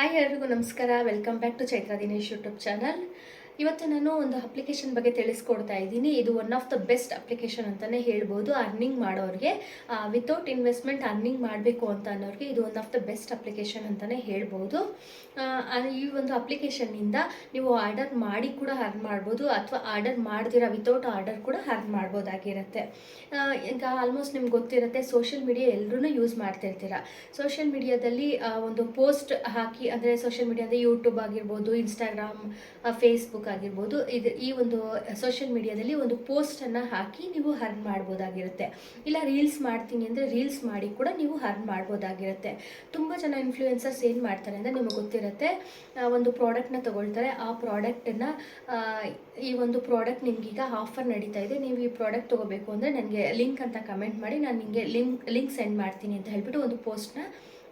Hi ಎಲ್ರಿಗೂ ನಮಸ್ಕಾರ. Welcome back to Chaitra Dinesh YouTube channel. ಇವತ್ತು ನಾನು ಒಂದು ಅಪ್ಲಿಕೇಶನ್ ಬಗ್ಗೆ ತಿಳಿಸ್ಕೊಡ್ತಾ ಇದ್ದೀನಿ. ಇದು one of the best application ಅಂತಲೇ ಹೇಳ್ಬೋದು. ಅರ್ನಿಂಗ್ ಮಾಡೋರಿಗೆ, ವಿತೌಟ್ ಇನ್ವೆಸ್ಟ್ಮೆಂಟ್ ಅರ್ನಿಂಗ್ ಮಾಡಬೇಕು ಅಂತ ಅನ್ನೋರಿಗೆ ಇದು one of the best application ಅಂತಲೇ ಹೇಳ್ಬೋದು. ಈ ಒಂದು ಅಪ್ಲಿಕೇಶನ್ನಿಂದ ನೀವು ಆರ್ಡರ್ ಮಾಡಿ ಕೂಡ ಅರ್ನ್ ಮಾಡ್ಬೋದು, ಅಥವಾ ಆರ್ಡರ್ ಮಾಡ್ದಿರ ವಿತೌಟ್ ಆರ್ಡರ್ ಕೂಡ ಅರ್ನ್ ಮಾಡ್ಬೋದಾಗಿರುತ್ತೆ. ಈಗ ಆಲ್ಮೋಸ್ಟ್ ನಿಮ್ಗೆ ಗೊತ್ತಿರುತ್ತೆ, ಸೋಷಿಯಲ್ ಮೀಡಿಯಾ ಎಲ್ಲರೂ ಯೂಸ್ ಮಾಡ್ತಿರ್ತೀರ. ಸೋಷಿಯಲ್ ಮೀಡಿಯಾದಲ್ಲಿ ಒಂದು ಪೋಸ್ಟ್ ಹಾಕಿ, ಅಂದರೆ ಸೋಷಿಯಲ್ ಮೀಡಿಯಾ ಅಂದರೆ ಯೂಟ್ಯೂಬ್ ಆಗಿರ್ಬೋದು, ಇನ್ಸ್ಟಾಗ್ರಾಮ್, ಫೇಸ್ಬುಕ್ ಆಗಿರ್ಬೋದು, ಈ ಒಂದು ಸೋಷಿಯಲ್ ಮೀಡಿಯಾದಲ್ಲಿ ಒಂದು ಪೋಸ್ಟನ್ನು ಹಾಕಿ ನೀವು ಅರ್ನ್ ಮಾಡ್ಬೋದಾಗಿರುತ್ತೆ. ಇಲ್ಲ ರೀಲ್ಸ್ ಮಾಡ್ತೀನಿ ಅಂದರೆ ರೀಲ್ಸ್ ಮಾಡಿ ಕೂಡ ನೀವು ಅರ್ನ್ ಮಾಡ್ಬೋದಾಗಿರುತ್ತೆ. ತುಂಬ ಜನ ಇನ್ಫ್ಲೂಯೆನ್ಸರ್ಸ್ ಏನು ಮಾಡ್ತಾರೆ ಅಂದರೆ, ನಿಮಗೆ ಗೊತ್ತಿರುತ್ತೆ, ಒಂದು ಪ್ರಾಡಕ್ಟ್ನ ತೊಗೊಳ್ತಾರೆ. ಆ ಪ್ರಾಡಕ್ಟನ್ನು ಈ ಒಂದು ಪ್ರಾಡಕ್ಟ್ ನಿಮಗೀಗ ಆಫರ್ ನಡೀತಾ ಇದೆ, ನೀವು ಈ ಪ್ರಾಡಕ್ಟ್ ತೊಗೋಬೇಕು ಅಂದರೆ ನನಗೆ ಲಿಂಕ್ ಅಂತ ಕಮೆಂಟ್ ಮಾಡಿ, ನಾನು ನಿಮಗೆ ಲಿಂಕ್ ಸೆಂಡ್ ಮಾಡ್ತೀನಿ ಅಂತ ಹೇಳ್ಬಿಟ್ಟು ಒಂದು ಪೋಸ್ಟ್ನ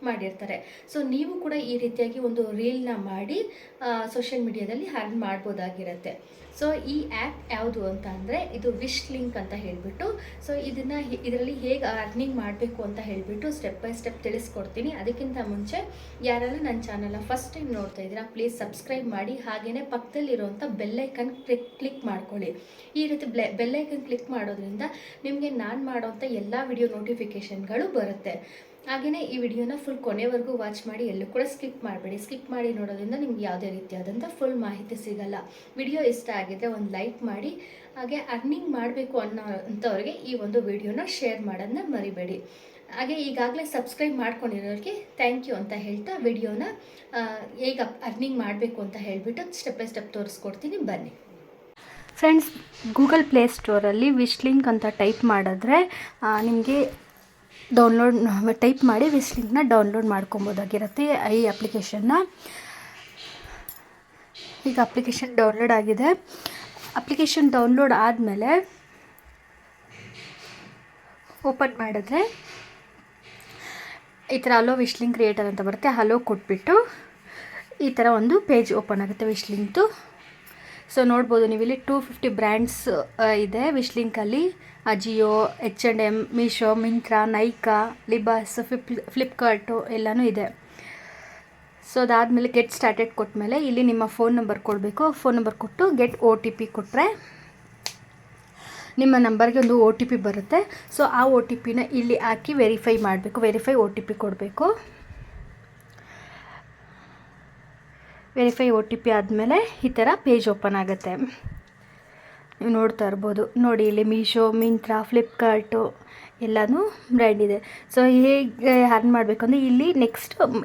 ಮಾಡಿರ್ತಾರೆ. ಸೊ ನೀವು ಕೂಡ ಈ ರೀತಿಯಾಗಿ ಒಂದು ರೀಲ್ನ ಮಾಡಿ ಸೋಷಿಯಲ್ ಮೀಡಿಯಾದಲ್ಲಿ ಅರ್ನ್ ಮಾಡ್ಬೋದಾಗಿರುತ್ತೆ. ಸೊ ಈ ಆ್ಯಪ್ ಯಾವುದು ಅಂತ ಅಂದರೆ, ಇದು ವಿಶ್ ಲಿಂಕ್ ಅಂತ ಹೇಳಿಬಿಟ್ಟು. ಸೊ ಇದರಲ್ಲಿ ಹೇಗೆ ಅರ್ನಿಂಗ್ ಮಾಡಬೇಕು ಅಂತ ಹೇಳಿಬಿಟ್ಟು ಸ್ಟೆಪ್ ಬೈ ಸ್ಟೆಪ್ ತಿಳಿಸ್ಕೊಡ್ತೀನಿ. ಅದಕ್ಕಿಂತ ಮುಂಚೆ ಯಾರೆಲ್ಲ ನನ್ನ ಚಾನಲ್ನ ಫಸ್ಟ್ ಟೈಮ್ ನೋಡ್ತಾ ಇದ್ದೀರಾ, ಪ್ಲೀಸ್ ಸಬ್ಸ್ಕ್ರೈಬ್ ಮಾಡಿ. ಹಾಗೆಯೇ ಪಕ್ಕದಲ್ಲಿರುವಂಥ ಬೆಲ್ಲೈಕನ್ ಕ್ಲಿಕ್ ಮಾಡ್ಕೊಳ್ಳಿ. ಈ ರೀತಿ ಬೆಲ್ಲೈಕನ್ ಕ್ಲಿಕ್ ಮಾಡೋದ್ರಿಂದ ನಿಮಗೆ ನಾನು ಮಾಡೋವಂಥ ಎಲ್ಲ ವಿಡಿಯೋ ನೋಟಿಫಿಕೇಷನ್ಗಳು ಬರುತ್ತೆ. ಹಾಗೆಯೇ ಈ ವಿಡಿಯೋನ ಫುಲ್ ಕೊನೆವರೆಗೂ ವಾಚ್ ಮಾಡಿ, ಎಲ್ಲೂ ಕೂಡ ಸ್ಕಿಪ್ ಮಾಡಬೇಡಿ. ಸ್ಕಿಪ್ ಮಾಡಿ ನೋಡೋದ್ರಿಂದ ನಿಮ್ಗೆ ಯಾವುದೇ ರೀತಿಯಾದಂಥ ಫುಲ್ ಮಾಹಿತಿ ಸಿಗಲ್ಲ. ವಿಡಿಯೋ ಇಷ್ಟ ಆಗಿದ್ದರೆ ಒಂದು ಲೈಕ್ ಮಾಡಿ. ಹಾಗೆ ಅರ್ನಿಂಗ್ ಮಾಡಬೇಕು ಅನ್ನೋಂಥವ್ರಿಗೆ ಈ ಒಂದು ವಿಡಿಯೋನ ಶೇರ್ ಮಾಡೋದನ್ನ ಮರಿಬೇಡಿ. ಹಾಗೆ ಈಗಾಗಲೇ ಸಬ್ಸ್ಕ್ರೈಬ್ ಮಾಡ್ಕೊಂಡಿರೋರಿಗೆ ಥ್ಯಾಂಕ್ ಯು ಅಂತ ಹೇಳ್ತಾ, ವಿಡಿಯೋನ ಹೇಗೆ ಅರ್ನಿಂಗ್ ಮಾಡಬೇಕು ಅಂತ ಹೇಳಿಬಿಟ್ಟು ಸ್ಟೆಪ್ ಬೈ ಸ್ಟೆಪ್ ತೋರಿಸ್ಕೊಡ್ತೀನಿ, ಬನ್ನಿ ಫ್ರೆಂಡ್ಸ್. ಗೂಗಲ್ ಪ್ಲೇಸ್ಟೋರಲ್ಲಿ ವಿಶ್ ಲಿಂಕ್ ಅಂತ ಟೈಪ್ ಮಾಡಿದ್ರೆ ನಿಮಗೆ ಟೈಪ್ ಮಾಡಿ ವಿಶ್ ಲಿಂಕ್ನ ಡೌನ್ಲೋಡ್ ಮಾಡ್ಕೊಬೋದಾಗಿರುತ್ತೆ ಈ ಅಪ್ಲಿಕೇಶನ್ನ. ಈಗ ಅಪ್ಲಿಕೇಶನ್ ಡೌನ್ಲೋಡ್ ಆಗಿದೆ. ಅಪ್ಲಿಕೇಶನ್ ಡೌನ್ಲೋಡ್ ಆದಮೇಲೆ ಓಪನ್ ಮಾಡಿದ್ರೆ ಈ ಥರ ಹಲೋ ವಿಶ್ ಲಿಂಕ್ ಕ್ರಿಯೇಟರ್ ಅಂತ ಬರುತ್ತೆ. ಹಲೋ ಕೊಟ್ಬಿಟ್ಟು ಈ ಥರ ಒಂದು ಪೇಜ್ ಓಪನ್ ಆಗುತ್ತೆ ವಿಶ್ ಲಿಂಕ್ದು. ಸೊ ನೋಡ್ಬೋದು ನೀವಿಲ್ಲಿ 250 ಬ್ರ್ಯಾಂಡ್ಸ್ ಇದೆ ವಿಶ್ ಲಿಂಕಲ್ಲಿ. ಅಜಿಯೋ, H&M, ಮೀಶೋ, ಮಿಂತ್ರಾ, ನೈಕಾ, ಲಿಬಾಸ್, ಫ್ಲಿಪ್ಕಾರ್ಟು ಎಲ್ಲನೂ ಇದೆ. ಸೊ ಅದಾದಮೇಲೆ ಗೆಟ್ ಸ್ಟಾರ್ಟೆಡ್ ಕೊಟ್ಟಮೇಲೆ ಇಲ್ಲಿ ನಿಮ್ಮ ಫೋನ್ ನಂಬರ್ ಕೊಡಬೇಕು. ಫೋನ್ ನಂಬರ್ ಕೊಟ್ಟು ಗೆಟ್ OTP ಕೊಟ್ಟರೆ ನಿಮ್ಮ ನಂಬರ್ಗೆ ಒಂದು OTP ಬರುತ್ತೆ. ಸೊ ಆ OTPನ ಇಲ್ಲಿ ಹಾಕಿ ವೆರಿಫೈ ಮಾಡಬೇಕು. ವೆರಿಫೈ OTP ಕೊಡಬೇಕು. ವೆರಿಫೈ OTP ಆದಮೇಲೆ ಈ ಥರ ಪೇಜ್ ಓಪನ್ ಆಗುತ್ತೆ. ನೀವು ನೋಡ್ತಾ ಇರ್ಬೋದು, ನೋಡಿ ಇಲ್ಲಿ ಮೀಶೋ, ಮಿಂತ್ರಾ, ಫ್ಲಿಪ್ಕಾರ್ಟು ಎಲ್ಲನೂ ಬ್ರ್ಯಾಂಡ್ ಇದೆ. ಸೊ ಹೇಗೆ ಅರ್ನ್ ಮಾಡಬೇಕು ಅಂದರೆ,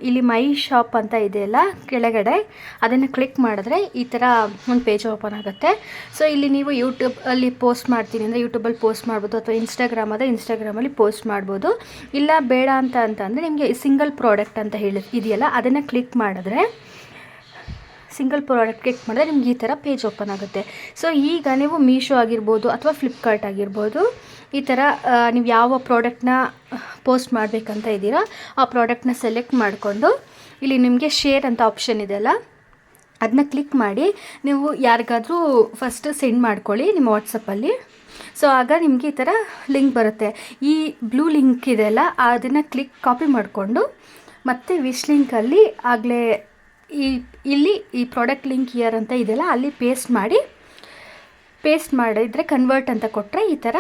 ಇಲ್ಲಿ ಮೈ ಶಾಪ್ ಅಂತ ಇದೆಯಲ್ಲ ಕೆಳಗಡೆ, ಅದನ್ನು ಕ್ಲಿಕ್ ಮಾಡಿದ್ರೆ ಈ ಥರ ಒಂದು ಪೇಜ್ ಓಪನ್ ಆಗುತ್ತೆ. ಸೊ ಇಲ್ಲಿ ನೀವು ಯೂಟ್ಯೂಬಲ್ಲಿ ಪೋಸ್ಟ್ ಮಾಡ್ತೀನಿ ಅಂದರೆ ಯೂಟ್ಯೂಬಲ್ಲಿ ಪೋಸ್ಟ್ ಮಾಡ್ಬೋದು, ಅಥವಾ ಇನ್ಸ್ಟಾಗ್ರಾಮಲ್ಲಿ ಪೋಸ್ಟ್ ಮಾಡ್ಬೋದು. ಇಲ್ಲ ಬೇಡ ಅಂತಂದರೆ ನಿಮಗೆ ಸಿಂಗಲ್ ಪ್ರಾಡಕ್ಟ್ ಅಂತ ಇದೆಯಲ್ಲ, ಅದನ್ನು ಕ್ಲಿಕ್ ಮಾಡಿದ್ರೆ ನಿಮ್ಗೆ ಈ ಥರ ಪೇಜ್ ಓಪನ್ ಆಗುತ್ತೆ. ಸೊ ಈಗ ನೀವು ಮೀಶೋ ಆಗಿರ್ಬೋದು ಅಥವಾ ಫ್ಲಿಪ್ಕಾರ್ಟ್ ಆಗಿರ್ಬೋದು, ಈ ಥರ ನೀವು ಯಾವ ಪ್ರಾಡಕ್ಟ್ನ ಪೋಸ್ಟ್ ಮಾಡಬೇಕಂತ ಇದ್ದೀರಾ ಆ ಪ್ರಾಡಕ್ಟ್ನ ಸೆಲೆಕ್ಟ್ ಮಾಡಿಕೊಂಡು ಇಲ್ಲಿ ನಿಮಗೆ ಶೇರ್ ಅಂತ ಆಪ್ಷನ್ ಇದೆಯಲ್ಲ, ಅದನ್ನ ಕ್ಲಿಕ್ ಮಾಡಿ ನೀವು ಯಾರಿಗಾದರೂ ಫಸ್ಟ್ ಸೆಂಡ್ ಮಾಡ್ಕೊಳ್ಳಿ ನಿಮ್ಮ ವಾಟ್ಸಪ್ಪಲ್ಲಿ. ಸೊ ಆಗ ನಿಮಗೆ ಈ ಥರ ಲಿಂಕ್ ಬರುತ್ತೆ. ಈ ಬ್ಲೂ ಲಿಂಕ್ ಇದೆಯಲ್ಲ, ಅದನ್ನು ಕಾಪಿ ಮಾಡಿಕೊಂಡು ಮತ್ತು ವಿಶ್ ಲಿಂಕಲ್ಲಿ ಆಗಲೇ ಇಲ್ಲಿ ಈ ಪ್ರಾಡಕ್ಟ್ ಲಿಂಕ್ ಇಯರ್ ಅಂತ ಇದೆಯಲ್ಲ, ಅಲ್ಲಿ ಪೇಸ್ಟ್ ಮಾಡಿದರೆ ಕನ್ವರ್ಟ್ ಅಂತ ಕೊಟ್ಟರೆ ಈ ಥರ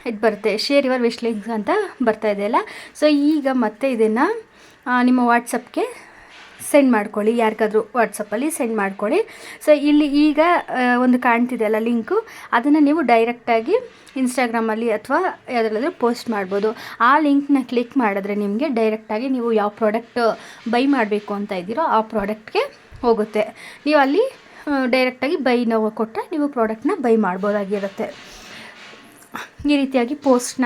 ಇದು ಬರುತ್ತೆ. ಶೇರ್ ಯುವರ್ ವಿಶ್ ಲಿಂಕ್ಸ್ ಅಂತ ಬರ್ತಾ ಇದೆಯಲ್ಲ. ಸೊ ಈಗ ಮತ್ತೆ ಇದನ್ನು ನಿಮ್ಮ ವಾಟ್ಸಪ್ಗೆ ಸೆಂಡ್ ಮಾಡ್ಕೊಳ್ಳಿ, ಯಾರಿಗಾದರೂ ವಾಟ್ಸಪ್ಪಲ್ಲಿ ಸೆಂಡ್ ಮಾಡ್ಕೊಳ್ಳಿ. ಸೊ ಇಲ್ಲಿ ಈಗ ಒಂದು ಕಾಣ್ತಿದೆಯಲ್ಲ ಲಿಂಕು, ಅದನ್ನು ನೀವು ಡೈರೆಕ್ಟಾಗಿ ಇನ್ಸ್ಟಾಗ್ರಾಮಲ್ಲಿ ಅಥವಾ ಯಾವುದ್ರಲ್ಲಾದರೂ ಪೋಸ್ಟ್ ಮಾಡ್ಬೋದು. ಆ ಲಿಂಕ್ನ ಕ್ಲಿಕ್ ಮಾಡಿದ್ರೆ ನಿಮಗೆ ಡೈರೆಕ್ಟಾಗಿ ನೀವು ಯಾವ ಪ್ರಾಡಕ್ಟ್ ಬೈ ಮಾಡಬೇಕು ಅಂತ ಇದ್ದೀರೋ ಆ ಪ್ರಾಡಕ್ಟ್ಗೆ ಹೋಗುತ್ತೆ. ನೀವು ಅಲ್ಲಿ ಡೈರೆಕ್ಟಾಗಿ ಬೈ ನಾವು ಕೊಟ್ಟರೆ ನೀವು ಪ್ರಾಡಕ್ಟ್ನ ಬೈ ಮಾಡ್ಬೋದಾಗಿರುತ್ತೆ. ಈ ರೀತಿಯಾಗಿ ಪೋಸ್ಟ್ನ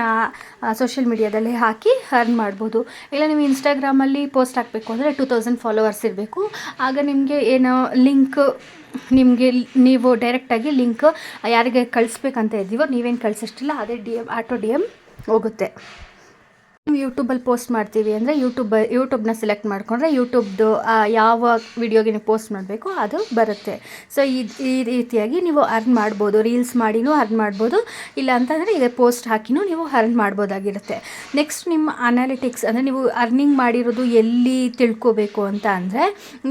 ಸೋಷಿಯಲ್ ಮೀಡಿಯಾದಲ್ಲಿ ಹಾಕಿ ಅರ್ನ್ ಮಾಡ್ಬೋದು. ಇಲ್ಲ ನೀವು ಇನ್ಸ್ಟಾಗ್ರಾಮಲ್ಲಿ ಪೋಸ್ಟ್ ಹಾಕಬೇಕು ಅಂದರೆ 2000 ಫಾಲೋವರ್ಸ್ ಇರಬೇಕು. ಆಗ ನಿಮಗೆ ಏನೋ ಲಿಂಕ್ ನೀವು ಡೈರೆಕ್ಟಾಗಿ ಲಿಂಕ್ ಯಾರಿಗೆ ಕಳಿಸ್ಬೇಕಂತ ಇದ್ದೀವೋ, ನೀವೇನು ಕಳಿಸೋಷ್ಟಿಲ್ಲ, ಅದೇ ಆಟೋ DM ಹೋಗುತ್ತೆ. ಯೂಟ್ಯೂಬಲ್ಲಿ ಪೋಸ್ಟ್ ಮಾಡ್ತೀವಿ ಅಂದರೆ ಯೂಟ್ಯೂಬ್ನ ಸೆಲೆಕ್ಟ್ ಮಾಡಿಕೊಂಡ್ರೆ ಯೂಟ್ಯೂಬ್ದು ಯಾವ ವಿಡಿಯೋಗೆ ನೀವು ಪೋಸ್ಟ್ ಮಾಡಬೇಕು ಅದು ಬರುತ್ತೆ. ಸೊ ಈ ರೀತಿಯಾಗಿ ನೀವು ಅರ್ನ್ ಮಾಡ್ಬೋದು, ರೀಲ್ಸ್ ಮಾಡಿನೂ ಅರ್ನ್ ಮಾಡ್ಬೋದು, ಇಲ್ಲ ಅಂತಂದರೆ ಇದೇ ಪೋಸ್ಟ್ ಹಾಕಿನೂ ನೀವು ಅರ್ನ್ ಮಾಡ್ಬೋದಾಗಿರುತ್ತೆ. ನೆಕ್ಸ್ಟ್ ನಿಮ್ಮ ಅನಾಲಿಟಿಕ್ಸ್ ಅಂದರೆ ನೀವು ಅರ್ನಿಂಗ್ ಮಾಡಿರೋದು ಎಲ್ಲಿ ತಿಳ್ಕೊಬೇಕು ಅಂತ ಅಂದರೆ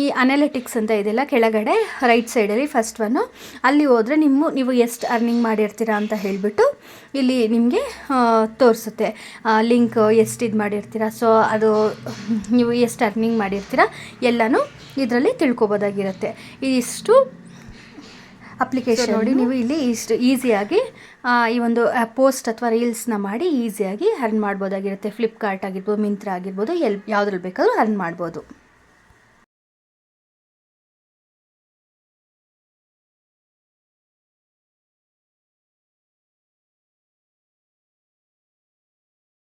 ಈ ಅನಾಲಿಟಿಕ್ಸ್ ಅಂತ ಇದೆಯಲ್ಲ ಕೆಳಗಡೆ ರೈಟ್ ಸೈಡಲ್ಲಿ ಫಸ್ಟ್ ಒನ್ನು, ಅಲ್ಲಿ ಹೋದರೆ ನೀವು ಎಷ್ಟು ಅರ್ನಿಂಗ್ ಮಾಡಿರ್ತೀರಾ ಅಂತ ಹೇಳಿಬಿಟ್ಟು ಇಲ್ಲಿ ನಿಮಗೆ ತೋರಿಸುತ್ತೆ ಲಿಂಕ್ ಎಷ್ಟು ಇದು ಮಾಡಿರ್ತೀರಾ. ಸೊ ಅದು ನೀವು ಎಷ್ಟು ಅರ್ನಿಂಗ್ ಮಾಡಿರ್ತೀರಾ ಎಲ್ಲನೂ ಇದರಲ್ಲಿ ತಿಳ್ಕೊಬೋದಾಗಿರುತ್ತೆ. ಇದಿಷ್ಟು ಅಪ್ಲಿಕೇಶನ್ ನೋಡಿ, ನೀವು ಇಲ್ಲಿ ಇಷ್ಟು ಈಸಿಯಾಗಿ ಈ ಒಂದು ಪೋಸ್ಟ್ ಅಥವಾ ರೀಲ್ಸ್ನ ಮಾಡಿ ಈಸಿಯಾಗಿ ಅರ್ನ್ ಮಾಡ್ಬೋದಾಗಿರುತ್ತೆ. ಫ್ಲಿಪ್ಕಾರ್ಟ್ ಆಗಿರ್ಬೋದು, ಮಿಂತ್ರಾ ಆಗಿರ್ಬೋದು, ಯಾವುದ್ರಲ್ಲಿ ಬೇಕಾದ್ರೂ ಅರ್ನ್ ಮಾಡ್ಬೋದು.